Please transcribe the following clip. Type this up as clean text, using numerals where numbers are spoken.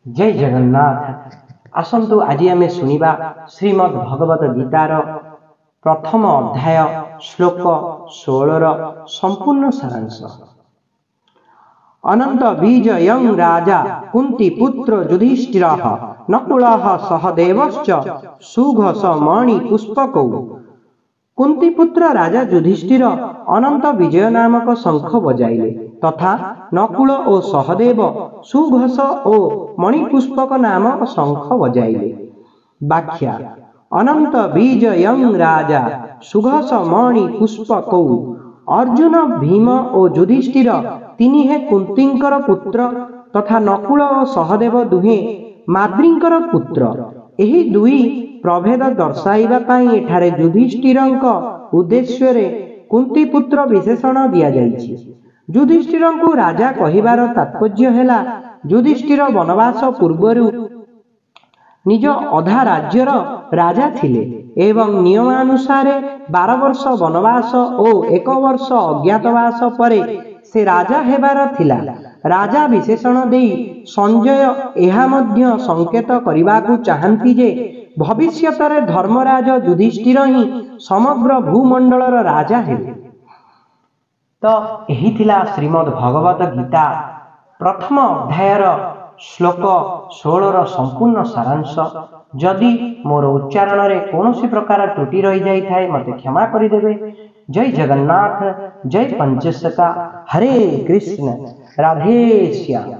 जय जगन्नाथ। आसंतु आज आमे सुनिबा श्रीमद् भगवत गीतार प्रथम अध्याय श्लोक 16 संपूर्ण सारांश। अनंत बीज यं राजा कुंती पुत्र युधिष्ठिरः नकुलः सहदेवश्च सुघोष मणि पुष्पकौ। कुंती पुत्र राजा युधिष्ठिर अनंत विजय नामक शंख बजाइले तथा नकुल और सहदेव सुघोष और मणिपुष्पक नामक शंख बजाइले। व्याख्या अनंत बीज यं राजा सुघोष मणि पुष्पकौ। अर्जुन भीम और युधिष्ठिर तिनि हे कुंतींकर पुत्र तथा नकुल और सहदेव दुहे माद्रींकर पुत्र। एही दुई प्रभेद दर्शाइबा पाई एठारे युधिष्ठिरंक उद्देश्य रे कुंती पुत्र विशेषण दिया जाइछि। युधिष्ठिर को राजा कहिबार तात्पर्य हेला युधिष्ठिर वनवास पूर्वरु निज अधा राज्यर राजा थिले एवं नियमानुसार 12 वर्ष वनवास और 1 वर्ष अज्ञातवास परे से राजा हेबार थिला। राजा विशेषण देई संजय एहा मध्य संकेत करिबाकु चाहंती जे भविष्यतरे धर्मराज युधिष्ठिर ही समग्र भूमंडलर राजा हेबे। तो यही थिला श्रीमद् भगवत गीता प्रथम अध्यायर श्लोक 16 संपूर्ण सारांश। जदि मोर उच्चारण रे कौनसी प्रकार त्रुटि रही जाई थाए मते क्षमा करि देबे। जय जगन्नाथ, जय पंचशका, हरे कृष्ण, राधे श्याम।